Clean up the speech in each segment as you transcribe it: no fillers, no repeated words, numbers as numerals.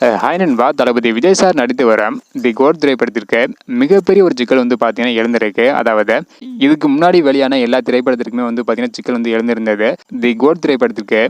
Hi நண்பா, தளபதி Vijay sir நடித்து வர தி கோட் திரைப்படத்திற்கு மிகப்பெரிய ஒரு சிக்கல் வந்து பார்த்தீங்கன்னா எழுந்திருக்கு. அதாவது இதுக்கு முன்னாடி வெளியான எல்லா திரைப்படத்திற்குமே வந்து பார்த்தீங்கன்னா சிக்கல் வந்து எழுந்திருந்தது. தி கோட் திரைப்படத்திற்கு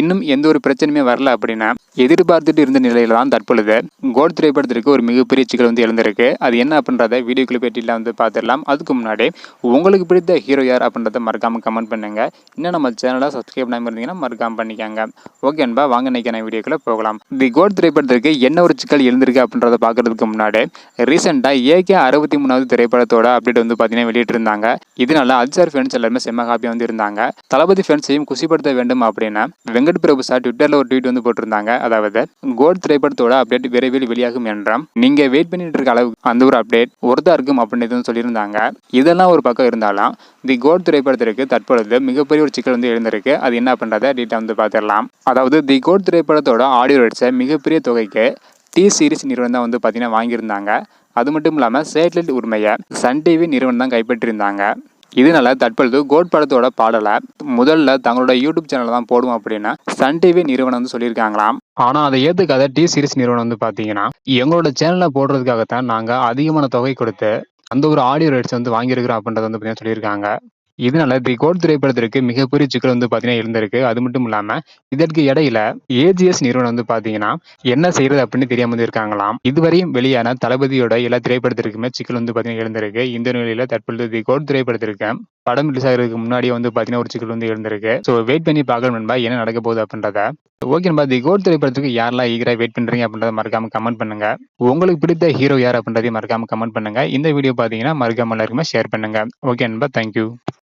இன்னும் எந்த ஒரு பிரச்சனையுமே வரல அப்படின்னா எதிர்பார்த்துட்டு இருந்த நிலையில தான் தற்பொழுது கோட் திரைப்படத்திற்கு ஒரு மிகப்பெரிய சிக்கல் வந்து எழுந்திருக்கு. அது என்ன அப்படின்றத வீடியோக்குள்ள பேட்டியில் வந்து பார்த்துடலாம். அதுக்கு முன்னாடி உங்களுக்கு பிடித்த ஹீரோ யார் அப்படின்றத மறக்காம கமெண்ட் பண்ணுங்க. இன்னும் நம்ம சேனலை சப்ஸ்கிரைப் பண்ணாமல் இருந்தீங்கன்னா மறக்காம பண்ணிக்கோங்க. ஓகே நண்பா, வாங்க இன்னைக்கான வீடியோக்குள்ள போகலாம். தி கோட் திரைப்படத்திற்கு என்ன ஒரு சிக்கல் எழுந்திருக்கு அப்படின்றத பார்க்கறதுக்கு முன்னாடி ரீசெண்டாக AK 63வது திரைப்படத்தோட அப்டேட் வந்து பார்த்தீங்கன்னா வெளியிட்டிருந்தாங்க. இதனால அல்சார் ஃபேன்ஸ் எல்லாருமே செம்ம ஹாப்பியாக வந்து இருந்தாங்க. தளபதி ஃபேன்ஸையும் குஷிப்படுத்த வேண்டும் அப்படின்னா வெங்கட் பிரபு சார் ட்விட்டரில் ஒரு ட்வீட் வந்து போட்டிருந்தாங்க. அதாவது கோட் திரைப்படத்தோட அப்டேட் விரைவில் வெளியாகும் என்றாம். நீங்க வெயிட் பண்ணிட்டு இருக்க அளவு அந்த ஒரு அப்டேட் ஒருத்தா இருக்கும் அப்படின்னு சொல்லியிருந்தாங்க. இதெல்லாம் ஒரு பக்கம் இருந்தாலும் தி கோட் திரைப்படத்திற்கு தற்பொழுது மிகப்பெரிய ஒரு சிக்கல் வந்து எழுந்திருக்கு. அது என்ன அப்படின்றத டீட்டெயில் வந்து பார்த்துடலாம். அதாவது தி கோட் திரைப்படத்தோட ஆடியோ ரைட்ஸை மிகப்பெரிய தொகைக்கு T-Series நிறுவனம் தான் வந்து பார்த்தீங்கன்னா வாங்கியிருந்தாங்க. அது மட்டும் இல்லாமல் சேட்டலைட் உரிமையை சன் டிவி நிறுவனம் தான் கைப்பற்றியிருந்தாங்க. இதனால தற்பொழுது கோட் படத்தோட பாடலை முதல்ல தங்களோட யூடியூப் சேனல் தான் போடுவோம் அப்படின்னா சன் டிவி நிறுவனம் வந்து சொல்லியிருக்காங்களாம். ஆனா அதை ஏத்துக்காத T-Series நிறுவனம் வந்து பாத்தீங்கன்னா எங்களோட சேனல்ல போடுறதுக்காகத்தான் நாங்க அதிகமான தொகை கொடுத்து அந்த ஒரு ஆடியோ ரைட்ஸ் வந்து வாங்கியிருக்கிறோம் அப்படின்றத வந்து பார்த்தீங்கன்னா சொல்லியிருக்காங்க. இதனால தி கோட் திரைப்படத்திற்கு மிகப்பெரிய சிக்கல் வந்து பார்த்தீங்கன்னா இருந்திருக்கு. அது மட்டும் இல்லாம இதற்கு இடையில AGS நிறுவனம் வந்து பார்த்தீங்கன்னா என்ன செய்யறது அப்படின்னு தெரியாம வந்து இருக்காங்களாம். இதுவரையும் வெளியான தளபதியோட எல்லா திரைப்படத்திற்குமே சிக்கல் வந்து பார்த்தீங்கன்னா எழுந்திருக்கு. இந்த நிலையில தற்பொழுது தி கோட் திரைப்படத்திற்கு படம் ரிலீஸ் ஆகிறதுக்கு முன்னாடியே வந்து பார்த்தீங்கன்னா ஒரு சிக்கல் வந்து எழுந்திருக்கு. ஸோ வெயிட் பண்ணி பார்க்கணும் நண்பா, என்ன நடக்க போகுது அப்படின்றத. ஓகே நண்பா, தி கோட் திரைப்படத்துக்கு யாரெல்லாம் ஈகரா வெயிட் பண்றீங்க அப்படின்றத மறக்காம கமெண்ட் பண்ணுங்க. உங்களுக்கு பிடித்த ஹீரோ யார் அப்படின்றதையும் மறக்காம கமெண்ட் பண்ணுங்க. இந்த வீடியோ பார்த்தீங்கன்னா மறக்காம எல்லாருக்குமே ஷேர் பண்ணுங்க. ஓகே நண்பா, தேங்க்யூ.